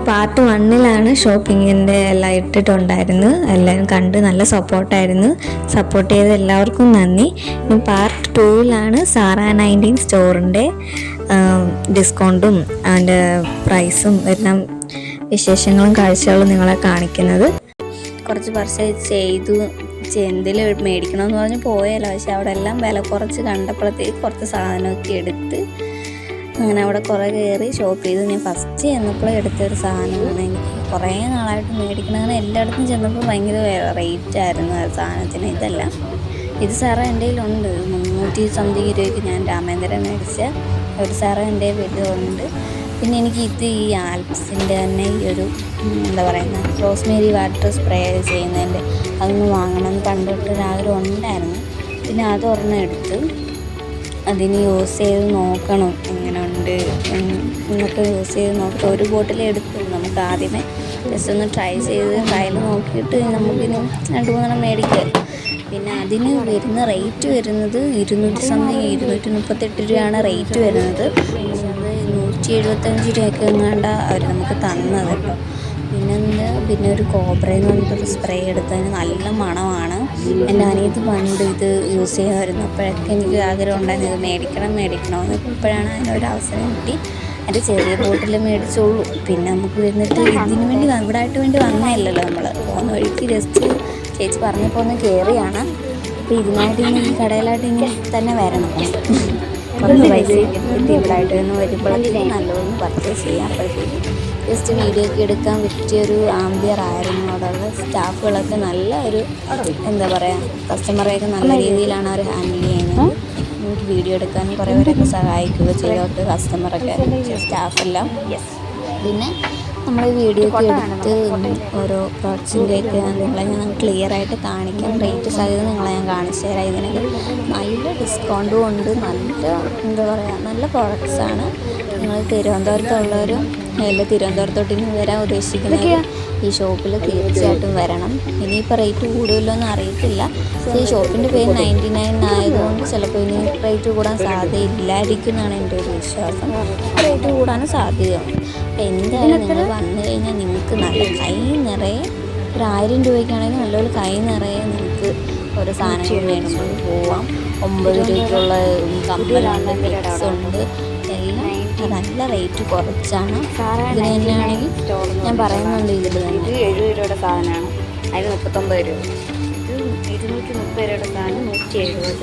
Part 1 ഷോപ്പിങ്ങിൻ്റെ എല്ലാം ഇട്ടിട്ടുണ്ടായിരുന്നു. എല്ലാവരും കണ്ട് നല്ല സപ്പോർട്ട് ചെയ്ത എല്ലാവർക്കും നന്ദി. ഇനി പാർട്ട് 2 സാറാ 19 സ്റ്റോറിൻ്റെ ഡിസ്കൗണ്ടും അതിൻ്റെ പ്രൈസും എല്ലാം വിശേഷങ്ങളും കാഴ്ചകളും നിങ്ങളെ കാണിക്കുന്നത്. കുറച്ച് പർച്ചേസ് ചെയ്തു, എന്തെങ്കിലും മേടിക്കണമെന്ന് പറഞ്ഞ് പോയല്ലോ. പക്ഷെ അവിടെ എല്ലാം വില കുറച്ച് കണ്ടപ്പോഴത്തേക്ക് കുറച്ച് സാധനമൊക്കെ എടുത്ത് അങ്ങനെ അവിടെ കുറേ കയറി ഷോപ്പ് ചെയ്തു. ഞാൻ ഫസ്റ്റ് ചെന്നപ്പോഴും എടുത്തൊരു സാധനമാണ്. എനിക്ക് കുറേ നാളായിട്ട് മേടിക്കണം. അങ്ങനെ എല്ലായിടത്തും ചെന്നപ്പോൾ ഭയങ്കര റേറ്റായിരുന്നു ആ സാധനത്തിന്. ഇത് സാറ് എൻ്റെ കയ്യിലുണ്ട്. 300 സംതിങ് രൂപയ്ക്ക് ഞാൻ രാമേന്ദ്രൻ മേടിച്ച ഒരു സാറ് എൻ്റെ വീട്ടിലുണ്ട്. പിന്നെ എനിക്ക് ഈ ആൽപ്സിൻ്റെ തന്നെ ഈ ഒരു എന്താ പറയുന്നത് റോസ്മേരി വാട്ടർ സ്പ്രേ ചെയ്യുന്നതിൻ്റെ അതൊന്ന് വാങ്ങണമെന്ന് പണ്ടൊട്ടൊരാഗ്രഹം ഉണ്ടായിരുന്നു. പിന്നെ അതൊരെണ്ണം എടുത്ത് അതിന് യൂസ് ചെയ്ത് നോക്കണം എങ്ങനെ ഉണ്ട് എന്നൊക്കെ യൂസ് ചെയ്ത് നോക്കിയിട്ട് ഒരു ബോട്ടിൽ എടുത്തു. നമുക്ക് ആദ്യമേ ജസ്റ്റ് ഒന്ന് ട്രയൽ നോക്കിയിട്ട് നമുക്കിനി 2-3 മേടിക്കാം. പിന്നെ അതിന് വരുന്ന റേറ്റ് വരുന്നത് 238 രൂപയാണ് റേറ്റ് വരുന്നത്. പക്ഷെ അത് 175 രൂപയ്ക്ക് എങ്ങാണ്ട അവർ നമുക്ക് തന്നത് കേട്ടോ. പിന്നെ ഒരു കോബ്രയെന്ന് പറഞ്ഞിട്ടൊരു സ്പ്രേ എടുത്തതിന് നല്ല മണമാണ്. എൻ്റെ അനിയത്തി പണ്ട് ഇത് യൂസ് ചെയ്യുമായിരുന്നു. അപ്പോഴൊക്കെ എനിക്ക് ആഗ്രഹം ഉണ്ടായിരുന്നു ഇത് മേടിക്കണമെന്ന്. ഇപ്പോഴാണ് അതിനൊരവസരം കിട്ടി. എൻ്റെ ചെറിയ ബോട്ടിൽ മേടിച്ചോളൂ. പിന്നെ നമുക്ക് വരുന്നിട്ട് ഇതിന് വേണ്ടി ഇവിടായിട്ട് വേണ്ടി വന്നതല്ലല്ലോ. നമ്മൾ പോകുന്ന വഴിക്ക് ജസ്റ്റ് ചേച്ചി പറഞ്ഞപ്പോൾ ഒന്ന് കയറിയാണ്. അപ്പോൾ ഇതിനായിട്ട് ഇനി ഈ കടയിലായിട്ട് ഇനി തന്നെ വരണം. കുറച്ച് പൈസ കിട്ടി ഇവിടായിട്ട് നിന്ന് വരുമ്പോഴത്തേക്ക് നല്ലതൊന്ന് പർച്ചേസ് ചെയ്യാം. അപ്പോഴത്തേക്ക് ജസ്റ്റ് വീഡിയോ ഒക്കെ എടുക്കാൻ പറ്റിയൊരു ആംബിയറായിരുന്നു. അവിടെയുള്ള സ്റ്റാഫുകളൊക്കെ നല്ല ഒരു എന്താ പറയുക കസ്റ്റമറെയൊക്കെ നല്ല രീതിയിലാണ് അവർ ഹാൻഡിൽ ചെയ്യുന്നത്. നമുക്ക് വീഡിയോ എടുക്കാനും കുറേ പേരൊക്കെ സഹായിക്കുക ചെയ്തൊക്കെ കസ്റ്റമറൊക്കെ സ്റ്റാഫെല്ലാം. പിന്നെ നമ്മൾ വീഡിയോ ഒക്കെ എടുത്ത് ഓരോ പ്രോഡക്ട്സിൻ്റെയൊക്കെ നിങ്ങളെ ഞാൻ ക്ലിയറായിട്ട് കാണിക്കാം. റേറ്റ് സഹിതം നിങ്ങളെ ഞാൻ കാണിച്ചു തരാം. ഇതിനൊക്കെ നല്ല ഡിസ്കൗണ്ടും ഉണ്ട്. നല്ല എന്താ പറയുക നല്ല പ്രോഡക്റ്റ്സാണ്. നിങ്ങൾ തിരുവനന്തപുരത്തുള്ളവരും അല്ല തിരുവനന്തപുരത്തോട്ട് ഇനി വരാൻ ഉദ്ദേശിക്കുന്നത് ഈ ഷോപ്പിൽ തീർച്ചയായിട്ടും വരണം. ഇനിയിപ്പോൾ റേറ്റ് കൂടുമല്ലോ എന്ന് അറിയത്തില്ല. ഈ ഷോപ്പിൻ്റെ പേര് 99 ആയതുകൊണ്ട് ചിലപ്പോൾ ഇനി റേറ്റ് കൂടാൻ സാധ്യതയില്ലായിരിക്കും എന്നാണ് എൻ്റെ ഒരു വിശ്വാസം. റേറ്റ് കൂടാനും സാധ്യതയുണ്ട്. അപ്പോൾ എന്തായാലും നിങ്ങൾ വന്നു കഴിഞ്ഞാൽ നിങ്ങൾക്ക് നല്ല കൈ നിറയെ ഒരു 1000 രൂപയ്ക്കാണെങ്കിൽ നല്ലൊരു കൈ നിറയെ നിങ്ങൾക്ക് ഓരോ സാധനങ്ങൾ മേടിച്ചുകൊണ്ട് പോവാം. 9 രൂപയ്ക്കുള്ള കമ്മലുണ്ട്, നെക്സുണ്ട്, എല്ലാം നല്ല റേറ്റ് കുറച്ചാണ്. ഇതിന് തന്നെയാണെങ്കിൽ ഞാൻ പറയുന്നുണ്ട് ഇതിൽ തന്നെ 70 രൂപയുടെ സാധനമാണ്. അതിന് 39 രൂപ. ഇത് 230 രൂപയുടെ സാധനം 179.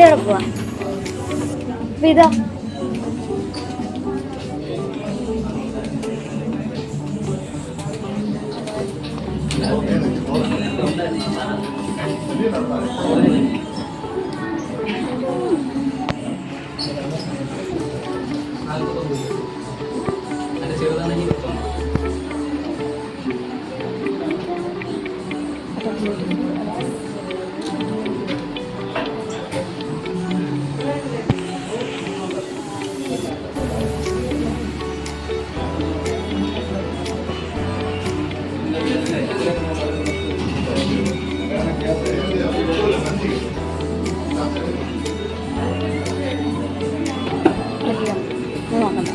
എവിടെ പോവാ ഇതാ നോക്കണ്ട.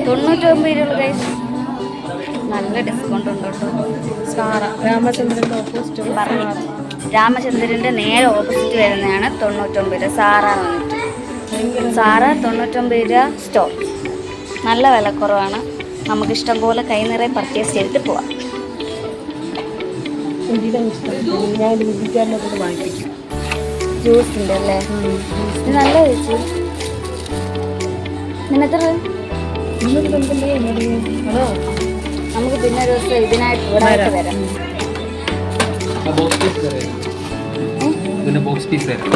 $99 ഗൈസ്. നല്ല ഡിസ്കൗണ്ട് ഉണ്ട് കേട്ടോ. സാറ രാമചന്ദ്രൻ്റെ ഓപ്പോസിറ്റ് പറഞ്ഞു രാമചന്ദ്രൻ്റെ നേരെ ഓപ്പോസിറ്റ് വരുന്നതാണ് 99 സാറ വന്നിട്ട്. സാറ 99 സ്റ്റോർ. നല്ല വിലക്കുറവാണ്. നമുക്കിഷ്ടം പോലെ കൈ നിറയെ പർച്ചേസ് ചെയ്തിട്ട് പോവാം. ജ്യൂസ് ഉണ്ട് അല്ലേ? ഇത് നല്ല ചേച്ചി. നിന്നെത്ര നമുക്ക് പിന്നെ ഒരു ദിവസം ഇതിനായിട്ട് ഇവിടെ വരാം. ബോക്സ് പീസ് തരാം.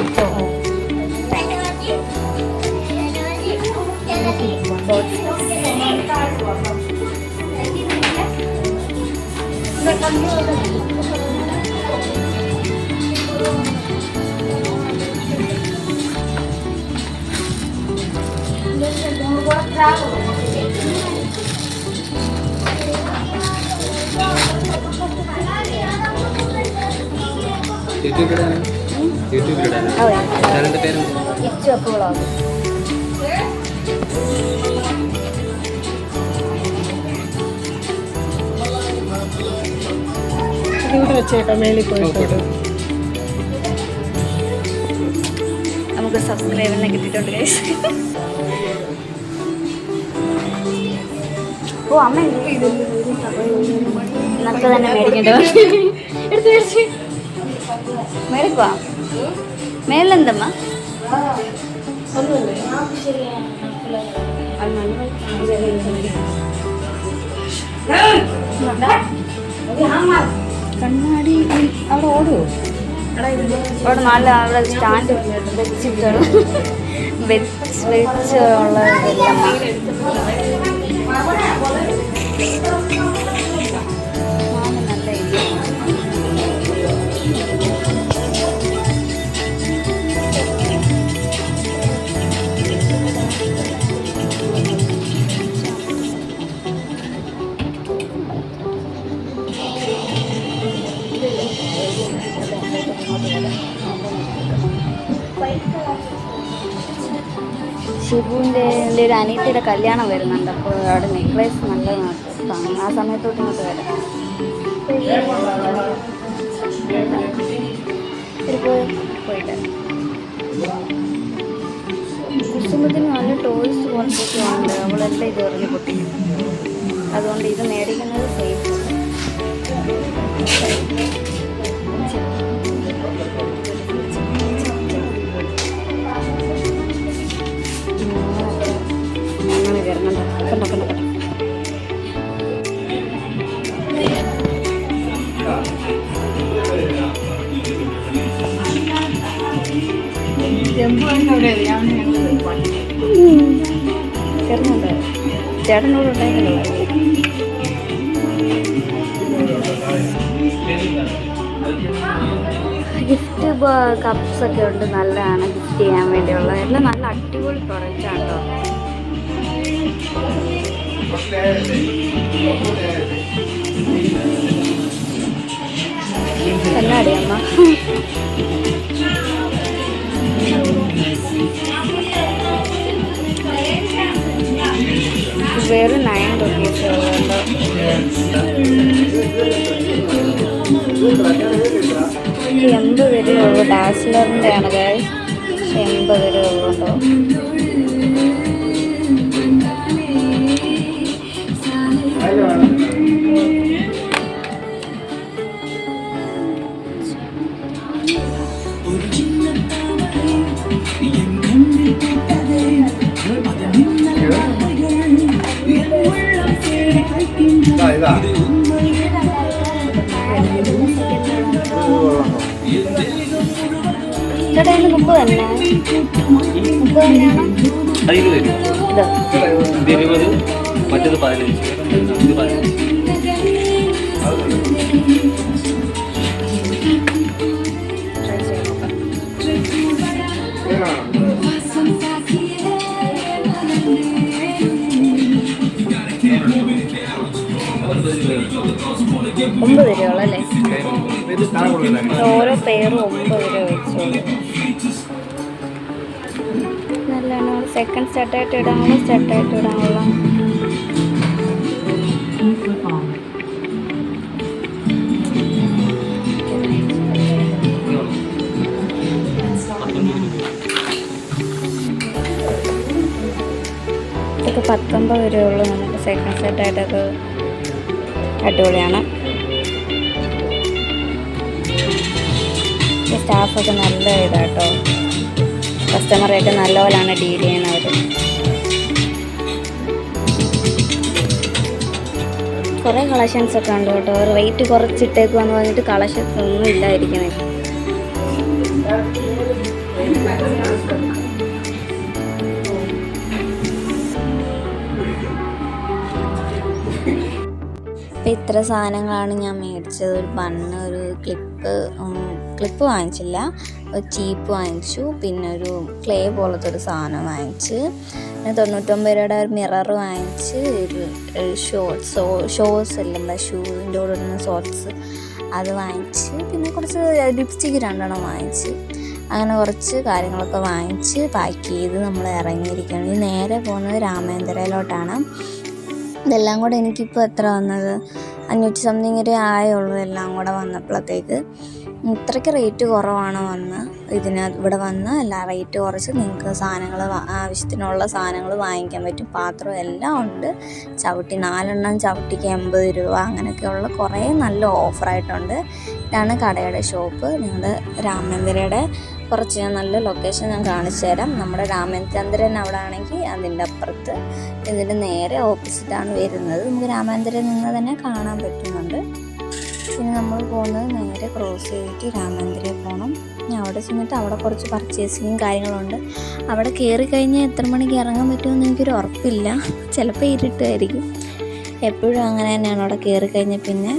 ചാനലിൻ്റെ പേര് ഇച്ചു അപ്പ് വ്ളോഗ്. ഇവിടെ വെച്ചേക്കാം, മേളിൽ പോയിട്ട്. നമുക്ക് സബ്സ്ക്രൈബറിനെ കിട്ടിയിട്ടുണ്ട് ഗൈസ്. ഓ അമ്മ നമുക്ക് തന്നെ മേടിക്കണ്ടോ? എടുത്ത് മേടിക്കുവാ. മേലെന്തമ്മ കണ്ണാടി അവിടെ ഓടുമോ? അവിടെ നല്ല അവിടെ സ്റ്റാൻഡ് വെച്ചിട്ടാണ് വെച്ചുള്ള നല്ല ഇത്. ഷിബുവിൻ്റെ എൻ്റെ ഒരു അനിയത്തിയുടെ കല്യാണം വരുന്നുണ്ട്. അപ്പോൾ അവിടെ നെക്ലേസ് നല്ല കാണും. ആ സമയത്തോട്ട് ഇങ്ങോട്ട് വരാം. പോയിട്ട് കുസുമത്തിന് നല്ല ടോയ്സ് കുറച്ചൊക്കെ ഉണ്ട്. അവളെല്ലാം ഇത് എറിഞ്ഞ് പൊട്ടിക്കും. അതുകൊണ്ട് ഇത് മേടിക്കുന്നത് സേഫ്. അങ്ങനെ കയറണം. കണ്ടോ കണ്ടോ കണ്ടോ. കയറുന്നുണ്ട്. ചേട്ടനോട് ഉണ്ടായിരുന്നല്ലോ. ഗിഫ്റ്റ് കപ്സ് ഒക്കെ ഉണ്ട്. നല്ലതാണ് ഗിഫ്റ്റ് ചെയ്യാൻ വേണ്ടിയുള്ള. എല്ലാം നല്ല അടിപൊളി പ്രൊഡക്റ്റ് ആണ് കേട്ടോ. കണ്ണാടി അമ്മ വെറും 9 rupees ഉള്ളൂ. 80 രൂപയുള്ളൂ. ഡാസ്ലറിൻ്റെ ആണ് ഗൈസ്. 80 രൂപ ഉള്ളൂ. ചേട്ടാ ഇത് 30 തന്നെ. 30 തന്നെയാണോ? ഇത് 20, മറ്റേത് 15. ഇത് 15. ട്രൈ ചെയ്യാം നോക്കാം. ഒമ്പത് രൂപയുള്ളല്ലേ? ഓരോ പേരും 9 രൂപ വെച്ചോളൂ. നല്ലതാണ്. സെക്കൻഡ് സെറ്റായിട്ട് ഇടാനുള്ള സെറ്റായിട്ട് ഇടാനുള്ള. ഇതൊക്കെ 19 രൂപയുള്ളൂ. നമുക്ക് സെക്കൻഡ് സെറ്റായിട്ടൊക്കെ അടിപൊളിയാണ്. സ്റ്റാഫൊക്കെ നല്ല ഇതാട്ടോ. കസ്റ്റമറെയൊക്കെ നല്ലപോലെയാണ് ഡീൽ ചെയ്യുന്നവർ. കുറേ കളക്ഷൻസ് ഒക്കെ ഉണ്ട് കേട്ടോ. റേറ്റ് കുറച്ചിട്ടേക്കുവാന്ന് പറഞ്ഞിട്ട് കളക്ഷൻസ് ഒന്നും ഇല്ലായിരിക്കണേ. ഇത്ര സാധനങ്ങളാണ് ഞാൻ മേടിച്ചത്. ഒരു ബണ്ണ്, ഒരു ക്ലിപ്പ് വാങ്ങിച്ചില്ല, ഒരു ചീപ്പ് വാങ്ങിച്ചു, പിന്നെ ഒരു ക്ലേ പോലത്തെ ഒരു സാധനം വാങ്ങിച്ച്, പിന്നെ 99 രൂപയുടെ ഒരു മിറർ വാങ്ങിച്ച്, ഒരു ഷോസ് അല്ല നമ്മുടെ ഷൂവിൻ്റെ കൂടെ ഇടുന്ന ഷോർട്സ് അത് വാങ്ങിച്ച്, പിന്നെ കുറച്ച് ലിപ്സ്റ്റിക്ക് 2 വാങ്ങിച്ച്, അങ്ങനെ കുറച്ച് കാര്യങ്ങളൊക്കെ വാങ്ങിച്ച് പാക്ക് ചെയ്ത് നമ്മൾ ഇറങ്ങിയിരിക്കുകയാണ്. ഇനി നേരെ പോകുന്നത് രാമേന്ദ്രയിലോട്ടാണ്. ഇതെല്ലാം കൂടെ എനിക്കിപ്പോൾ എത്ര വന്നത് 500 സംതിങ് വരെ ആയുള്ളൂ എല്ലാം കൂടെ വന്നപ്പോഴത്തേക്ക്. ഇത്രയ്ക്ക് റേറ്റ് കുറവാണ് ഇവിടെ വന്ന് എല്ലാ റേറ്റ് കുറച്ച് നിങ്ങൾക്ക് സാധനങ്ങൾ ആവശ്യത്തിനുള്ള സാധനങ്ങൾ വാങ്ങിക്കാൻ പറ്റും. പാത്രം എല്ലാം ഉണ്ട്. 4 ചവിട്ടിക്ക് 80 രൂപ അങ്ങനെയൊക്കെയുള്ള കുറേ നല്ല ഓഫറായിട്ടുണ്ട്. ഇതാണ് കടയുടെ ഷോപ്പ്. നിങ്ങളുടെ രാമേന്ദ്രയുടെ കുറച്ച് നല്ല ലൊക്കേഷൻ ഞാൻ കാണിച്ചു തരാം. നമ്മുടെ രാമചന്ദ്രൻ അവിടെ ആണെങ്കിൽ അതിൻ്റെ അപ്പുറത്ത് ഇതിൻ്റെ നേരെ ഓപ്പോസിറ്റാണ് വരുന്നത്. നമുക്ക് രാമേന്ദ്രൻ നിന്ന് തന്നെ കാണാൻ പറ്റുന്നുണ്ട്. പിന്നെ നമ്മൾ പോകുന്നത് നേരെ ക്രോസ് ചെയ്തിട്ട് രാമേന്ദ്രയിൽ പോകണം. ഞാൻ അവിടെ ചെന്നിട്ട് അവിടെ കുറച്ച് പർച്ചേസിങ്ങും കാര്യങ്ങളുണ്ട്. അവിടെ കയറി കഴിഞ്ഞാൽ എത്ര മണിക്ക് ഇറങ്ങാൻ പറ്റുമെന്ന് എനിക്കൊരു ഉറപ്പില്ല. ചിലപ്പോൾ ഇരുട്ടായിരിക്കും. എപ്പോഴും അങ്ങനെ തന്നെയാണ്. അവിടെ കയറി കഴിഞ്ഞാൽ പിന്നെ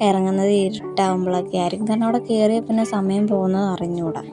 ഇറങ്ങുന്നത് ഇരുട്ടാകുമ്പോഴൊക്കെ ആയിരിക്കും. കാരണം അവിടെ കയറിയാൽ പിന്നെ സമയം പോകുന്നത് അറിഞ്ഞുകൂടാ.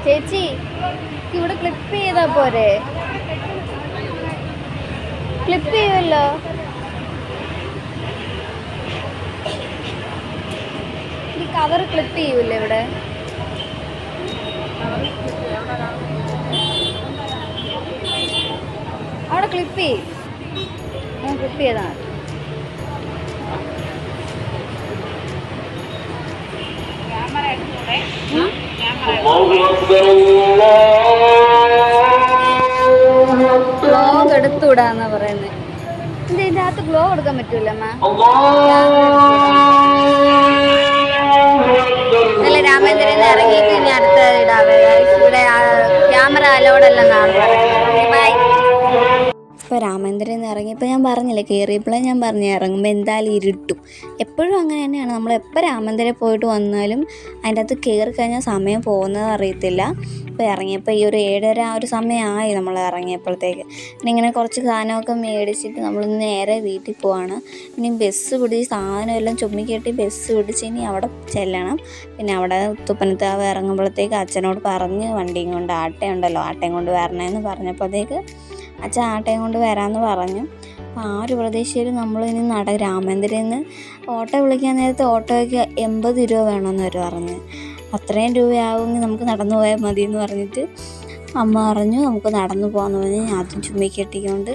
ചേച്ചി ഇവിടെ ക്ലിപ്പ് ചെയ്താൽ പോരെ? ക്ലിപ്പ് ചെയ്യുമല്ലോ. ഈ കവർ ക്ലിപ്പ് ചെയ്യൂല്ലേ ഇവിടെ? അവിടെ ക്ലിപ്പ് ചെയ്യും. ക്ലിപ്പ് ചെയ്താൽ മതി. ഗ്ലോവ് എടുത്തുവിടാന്നാ പറയുന്നത്. ഇതിന്റെ അകത്ത് ഗ്ലോവ് എടുക്കാൻ പറ്റൂല അല്ല. രാമേന്ദ്രൻ ഇറങ്ങിയിട്ട് ഇനി അടുത്ത ഇടാവേ. ഇവിടെ ക്യാമറ അലോഡല്ലെന്നാണ് പറയുന്നത്. ബൈ. ഇപ്പോൾ രാമേന്ദ്രയിൽ നിന്ന് ഇറങ്ങിയപ്പോൾ ഞാൻ പറഞ്ഞില്ലേ, കയറിയപ്പോഴേ ഞാൻ പറഞ്ഞു ഇറങ്ങുമ്പോൾ എന്തായാലും ഇരുട്ടും. എപ്പോഴും അങ്ങനെ തന്നെയാണ്. നമ്മളെപ്പോൾ രാമേന്ദ്രയിൽ പോയിട്ട് വന്നാലും അതിൻ്റെ അകത്ത് കയറി കഴിഞ്ഞാൽ സമയം പോകുന്നത് അറിയത്തില്ല. ഇപ്പോൾ ഇറങ്ങിയപ്പോൾ ഈ ഒരു 7:30 ആ ഒരു സമയമായി നമ്മൾ ഇറങ്ങിയപ്പോഴത്തേക്ക്. പിന്നെ ഇങ്ങനെ കുറച്ച് സാധനമൊക്കെ മേടിച്ചിട്ട് നമ്മൾ നേരെ വീട്ടിൽ പോവാണ്. ഇനി ബസ് പിടിച്ച് സാധനം എല്ലാം ചുമ്മിക്കെട്ടി ബസ് പിടിച്ച് ഇനി അവിടെ ചെല്ലണം. പിന്നെ അവിടെ തുപ്പനത്താവ് ഇറങ്ങുമ്പോഴത്തേക്ക് അച്ഛനോട് പറഞ്ഞ് വണ്ടിയും കൊണ്ട് ആട്ടയുണ്ടല്ലോ, ആട്ടയും കൊണ്ട് വരണമെന്ന് പറഞ്ഞപ്പോഴത്തേക്ക് അച്ഛൻ ആട്ടയും കൊണ്ട് വരാമെന്ന് പറഞ്ഞു. അപ്പോൾ ആ ഒരു പ്രതീക്ഷയിൽ നമ്മളിനി രാമേന്ദ്രയിൽ നിന്ന് ഓട്ടോ വിളിക്കാൻ നേരത്തെ ഓട്ടോയ്ക്ക് 80 രൂപ വേണമെന്ന് അവർ പറഞ്ഞു. അത്രയും രൂപയാവുമെങ്കിൽ നമുക്ക് നടന്നു പോയാൽ മതി എന്ന് പറഞ്ഞിട്ട് അമ്മ പറഞ്ഞു നമുക്ക് നടന്നു പോകാമെന്ന് പറഞ്ഞ് ആദ്യം ചുമ്മിക്കെട്ടിക്കൊണ്ട്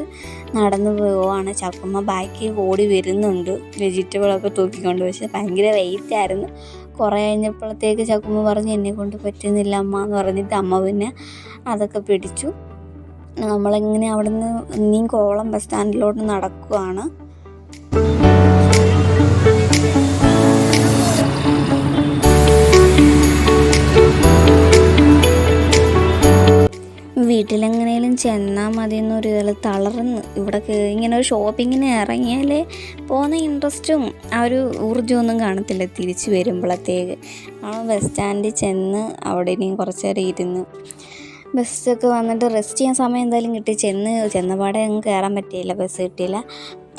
നടന്നു പോവാണ്. ചക്കുമ്മ ബാക്കി ഓടി വരുന്നുണ്ട് വെജിറ്റബിളൊക്കെ തൂക്കിക്കൊണ്ട്. പക്ഷെ ഭയങ്കര വെയിറ്റായിരുന്നു. കുറേ കഴിഞ്ഞപ്പോഴത്തേക്ക് ചക്കുമ്മ പറഞ്ഞ് എന്നെക്കൊണ്ട് പറ്റുന്നില്ല അമ്മ എന്ന് പറഞ്ഞിട്ട് അമ്മ പിന്നെ അതൊക്കെ പിടിച്ചു. നമ്മളിങ്ങനെ അവിടെ നിന്ന് ഇനിയും കോവളം ബസ് സ്റ്റാൻഡിലോട്ട് നടക്കുകയാണ്. വീട്ടിലെങ്ങനെയും ചെന്നാൽ മതി എന്നൊരു ഇതിൽ തളർന്ന് ഇവിടെ ഇങ്ങനെ ഒരു ഷോപ്പിങ്ങിന് ഇറങ്ങിയാലേ പോകുന്ന ഇൻട്രസ്റ്റും ആ ഒരു ഊർജ്ജമൊന്നും കാണത്തില്ല തിരിച്ച് വരുമ്പോഴത്തേക്ക്. നമ്മൾ ബസ് സ്റ്റാൻഡിൽ ചെന്ന് അവിടെ ഇനിയും കുറച്ച് നേരം ഇരുന്ന് ബസ്സൊക്കെ വന്നിട്ട് റെസ്റ്റ് ചെയ്യാൻ സമയം എന്തായാലും കിട്ടി. ചെന്നപാടെ അങ്ങ് കയറാൻ പറ്റിയില്ല, ബസ് കിട്ടിയില്ല.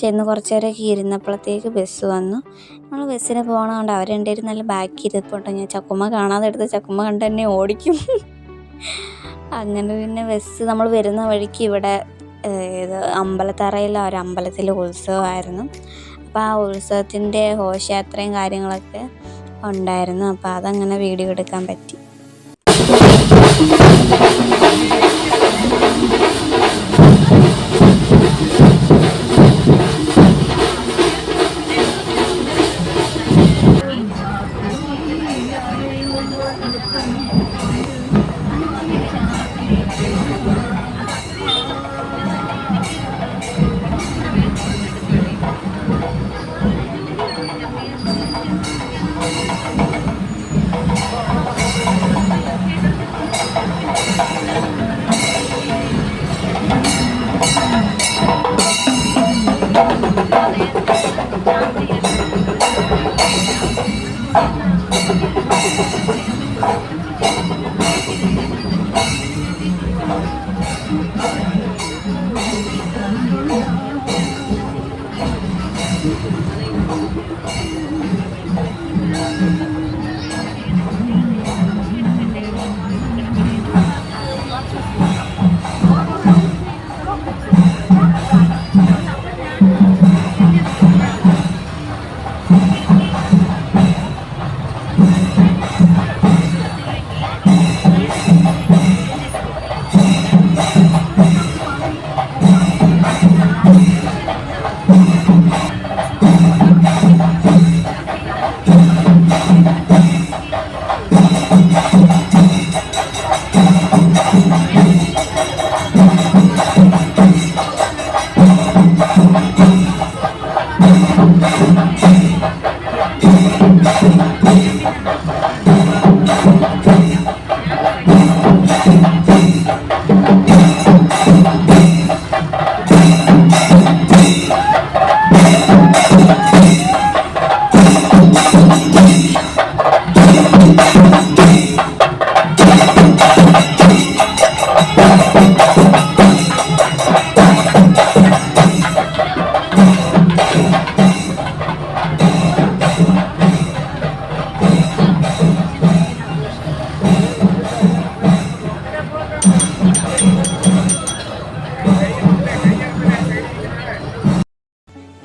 ചെന്ന് കുറച്ച് നേരമൊക്കെ ഇരുന്നപ്പോഴത്തേക്ക് ബസ് വന്നു. നമ്മൾ ബസ്സിന് പോകണതുകൊണ്ട് അവർ രണ്ടുപേരും നല്ല ബാക്കി ഇരുപ്പോട്ടെ. ഞാൻ ചക്കുമ്മ കാണാതെ എടുത്ത് ചക്കുമ്മ കണ്ട് തന്നെ ഓടിക്കും. അങ്ങനെ പിന്നെ ബസ് നമ്മൾ വരുന്ന വഴിക്ക് ഇവിടെ അമ്പലത്തറയിലെ ഒരു അമ്പലത്തിൽ ഉത്സവമായിരുന്നു. അപ്പോൾ ആ ഉത്സവത്തിൻ്റെ ഘോഷയാത്രയും കാര്യങ്ങളൊക്കെ ഉണ്ടായിരുന്നു. അപ്പോൾ അതങ്ങനെ വീഡിയോ എടുക്കാൻ പറ്റി.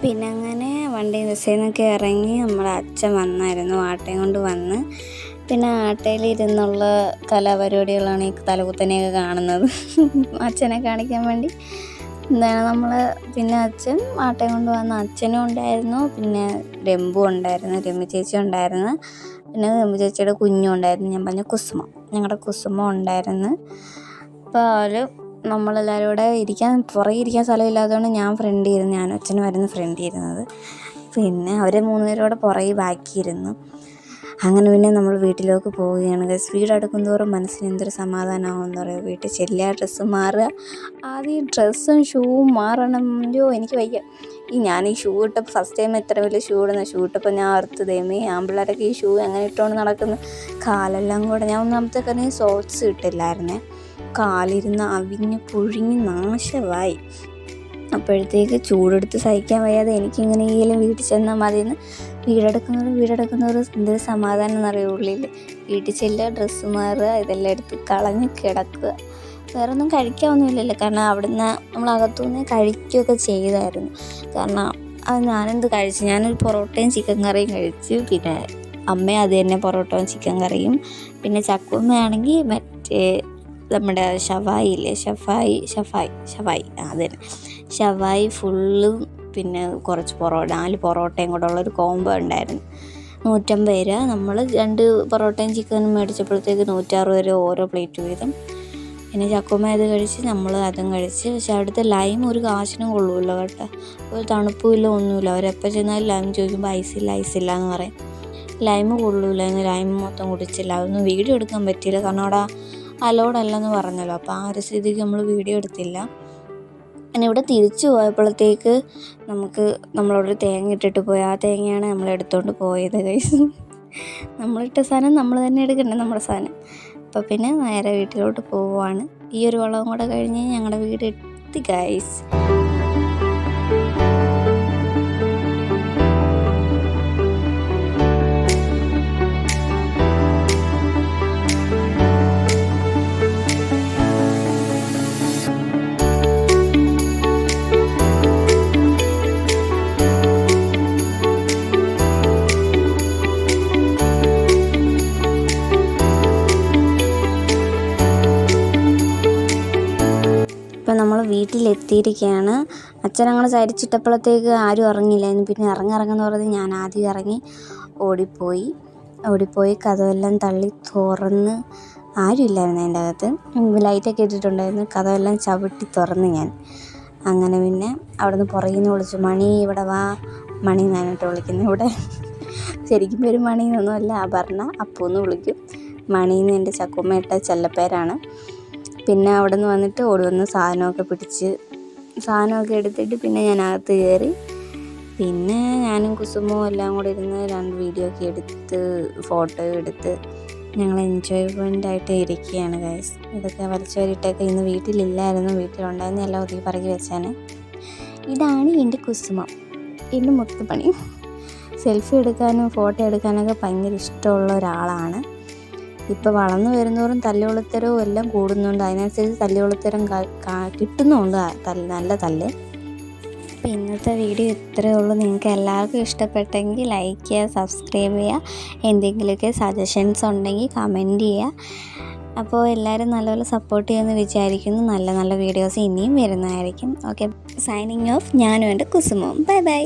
പിന്നെ അങ്ങനെ വണ്ടി ബസ്സിൽ നിന്നൊക്കെ ഇറങ്ങി നമ്മുടെ അച്ഛൻ വന്നായിരുന്നു, ആട്ടയും കൊണ്ട് വന്ന്. പിന്നെ ആട്ടയിലിരുന്നുള്ള കലാപരിപാടികളാണ് ഈ തലകുത്തനെയൊക്കെ കാണുന്നത്. അച്ഛനെ കാണിക്കാൻ വേണ്ടി നമ്മൾ പിന്നെ അച്ഛൻ ആട്ടയും കൊണ്ട് വന്ന്. അച്ഛനും ഉണ്ടായിരുന്നു, പിന്നെ രംബു ഉണ്ടായിരുന്നു, രമ്യ ചേച്ചി ഉണ്ടായിരുന്നു, പിന്നെ രമ്യ ചേച്ചിയുടെ കുഞ്ഞും ഉണ്ടായിരുന്നു. ഞാൻ പറഞ്ഞ കുസുമ, ഞങ്ങളുടെ കുസുമ ഉണ്ടായിരുന്നു. അപ്പോൾ അവർ നമ്മളെല്ലാവരും കൂടെ പുറകെ ഇരിക്കാൻ സ്ഥലമില്ലാത്തതുകൊണ്ട് ഞാൻ ഫ്രണ്ടിൽ ഇരുന്ന്, ഞാനും അച്ഛനുമായിരുന്നു ഫ്രണ്ടിൽ ഇരുന്നത്. പിന്നെ അവർ 3 പേരോടെ പുറകെ ബാക്കിയിരുന്നു. അങ്ങനെ പിന്നെ നമ്മൾ വീട്ടിലേക്ക് പോവുകയാണ്. സ്പീഡ് അടുക്കും തോറും മനസ്സിന് എന്തൊരു സമാധാനമാകുമെന്ന് പറയുക. വീട്ടിൽ ചെല്ലുക, ഡ്രസ്സ് മാറുക, ആദ്യം ഡ്രസ്സും ഷൂവും മാറണം. എനിക്ക് വയ്യ. ഞാൻ ഈ ഷൂ ഇട്ടപ്പോൾ ഫസ്റ്റ് ടൈം ഇത്ര വലിയ ഷൂ ഇട്ടപ്പോൾ ഞാൻ ഓർത്ത് ദൈവമേ, ആമ്പിള്ളേരൊക്കെ ഈ ഷൂ എങ്ങനെ ഇട്ടുകൊണ്ട് നടക്കുന്നു. കാലെല്ലാം കൂടെ, ഞാൻ ഒന്നാമത്തെ കാര്യം സോക്സ് ഇട്ടില്ലായിരുന്നേ, കാലിരുന്ന് അവിഞ്ഞ് പുഴുങ്ങി നാശമായി. അപ്പോഴത്തേക്ക് ചൂടെടുത്ത് സഹിക്കാൻ വയ്യാതെ എനിക്കിങ്ങനെയെങ്കിലും വീട്ടിൽ ചെന്നാൽ മതിയെന്ന് വീടെടുക്കുന്നവർ എന്തൊരു സമാധാനം എന്നറിയുക. ഉള്ളിൽ വീട്ടിൽ ചെല്ലുക, ഡ്രസ്സ് മാറുക, ഇതെല്ലാം എടുത്ത് കളഞ്ഞ് കിടക്കുക. വേറെ ഒന്നും കഴിക്കാനൊന്നുമില്ലല്ലോ, കാരണം അവിടുന്ന് നമ്മൾ അകത്തുനിന്ന് കഴിക്കുകയൊക്കെ ചെയ്തായിരുന്നു. കാരണം അത് ഞാനെന്ത് കഴിച്ചു, ഞാനൊരു പൊറോട്ടയും ചിക്കൻ കറിയും കഴിച്ചു. പിന്നെ അമ്മ അത് തന്നെ പൊറോട്ടയും ചിക്കൻ കറിയും. പിന്നെ ചക്കുമ്മയാണെങ്കിൽ മറ്റേ നമ്മുടെ ഷവായില്ലേ, ഷവായി അത് തന്നെ, ഷവായി ഫുള്ളും പിന്നെ കുറച്ച് 4 പൊറോട്ടയും കൂടെ ഉള്ളൊരു കോംബോ ഉണ്ടായിരുന്നു. 150 രൂപ. നമ്മൾ 2 പൊറോട്ടയും ചിക്കനും മേടിച്ചപ്പോഴത്തേക്ക് 160 രൂപ ഓരോ പ്ലേറ്റ് വീതം. പിന്നെ ചക്കുമ്മ ഇത് കഴിച്ച് നമ്മൾ അതും കഴിച്ച്. പക്ഷെ അവിടുത്തെ ലൈം ഒരു കാശിനും കൊള്ളുമല്ലോ കേട്ടോ, ഒരു തണുപ്പുമില്ല ഒന്നുമില്ല. അവരെപ്പോൾ ചെന്നാലും ലൈം ചോദിക്കുമ്പോൾ ഐസില്ല എന്ന് പറയും. ലൈം കൊള്ളൂല, ലൈം മൊത്തം കുടിച്ചില്ല. അതൊന്നും വീഡിയോ എടുക്കാൻ പറ്റിയില്ല, കാരണം അവിടെ അലോഡ് അല്ലെന്ന് പറഞ്ഞല്ലോ. അപ്പോൾ ആ ഒരു സ്ഥിതിക്ക് നമ്മൾ വീഡിയോ എടുത്തില്ല. പിന്നെ ഇവിടെ തിരിച്ചു പോയപ്പോഴത്തേക്ക് നമ്മളോട് തേങ്ങ ഇട്ടിട്ട് പോയി. ആ തേങ്ങയാണ് നമ്മൾ എടുത്തുകൊണ്ട് പോയത് ഗൈസ്. നമ്മളിട്ട സാധനം നമ്മൾ തന്നെ എടുക്കണ്ടേ നമ്മുടെ സാധനം. അപ്പോൾ പിന്നെ നേരെ വീട്ടിലോട്ട് പോവുകയാണ്. ഈ ഒരു വളവും കൂടെ കഴിഞ്ഞ് ഞങ്ങളുടെ വീട് എത്തി ഗൈസ്. ഇപ്പം നമ്മൾ വീട്ടിലെത്തിയിരിക്കുകയാണ്. അച്ഛൻ ഞങ്ങൾ ചരിച്ചിട്ടപ്പോഴത്തേക്ക് ആരും ഇറങ്ങിയില്ലായിരുന്നു. പിന്നെ ഇറങ്ങുന്ന പറഞ്ഞ് ഞാൻ ആദ്യം ഇറങ്ങി ഓടിപ്പോയി കതവെല്ലാം തള്ളി തുറന്ന്. ആരും ഇല്ലായിരുന്നു അതിൻ്റെ അകത്ത്. ലൈറ്റൊക്കെ ഇട്ടിട്ടുണ്ടായിരുന്നു. കതവെല്ലാം ചവിട്ടി തുറന്ന് ഞാൻ. അങ്ങനെ പിന്നെ അവിടെ നിന്ന് പുറകിൽ നിന്ന് വിളിച്ചു, മണി ഇവിടെ വാ. മണി എന്നായിട്ട് വിളിക്കുന്നത്. ഇവിടെ ശരിക്കും പേര് മണി എന്നൊന്നുമല്ല, അപർണ, അപ്പൂന്ന് വിളിക്കും. മണിന്ന് എൻ്റെ ചക്കുമ്മ ഇട്ട ചെല്ലപ്പേരാണ്. പിന്നെ അവിടെ നിന്ന് വന്നിട്ട് ഓടി വന്ന് സാധനമൊക്കെ എടുത്തിട്ട് പിന്നെ ഞാൻ അകത്ത് കയറി. പിന്നെ ഞാനും കുസുമവും എല്ലാം കൂടെ ഇരുന്ന് 2 വീഡിയോ ഒക്കെ എടുത്ത് ഫോട്ടോ എടുത്ത് ഞങ്ങൾ എൻജോയ്മെൻ്റായിട്ട് ഇരിക്കുകയാണ് ഗൈസ്. ഇതൊക്കെ വലിച്ചു വരിട്ടൊക്കെ ഇന്ന് വീട്ടിലില്ലായിരുന്നു. വീട്ടിലുണ്ടായിരുന്നു എല്ലാം ഒതുക്കി പറക്കി വെച്ചാണ്. ഇതാണ് എൻ്റെ കുസുമം, എൻ്റെ മുത്തുപണി. സെൽഫി എടുക്കാനും ഫോട്ടോ എടുക്കാനൊക്കെ ഭയങ്കര ഇഷ്ടമുള്ള ഒരാളാണ്. ഇപ്പോൾ വളർന്നു വരുന്നവരും തല്ലുകൊളുത്തരവും എല്ലാം കൂടുന്നുണ്ട്. അതിനനുസരിച്ച് തല്ലുകൊളുത്തരം കിട്ടുന്നുണ്ട്, നല്ല തല്ല്. അപ്പോൾ ഇന്നത്തെ വീഡിയോ ഇത്രയേ ഉള്ളൂ. നിങ്ങൾക്ക് എല്ലാവർക്കും ഇഷ്ടപ്പെട്ടെങ്കിൽ ലൈക്ക് ചെയ്യുക, സബ്സ്ക്രൈബ് ചെയ്യുക. എന്തെങ്കിലുമൊക്കെ സജഷൻസ് ഉണ്ടെങ്കിൽ കമൻറ്റ് ചെയ്യുക. അപ്പോൾ എല്ലാവരും നല്ലപോലെ സപ്പോർട്ട് ചെയ്യുമെന്ന് വിചാരിക്കുന്നു. നല്ല വീഡിയോസ് ഇനിയും വരുന്നതായിരിക്കും. Okay, signing off. ഞാനും എൻ്റെ കുസുമവും. Bye bye.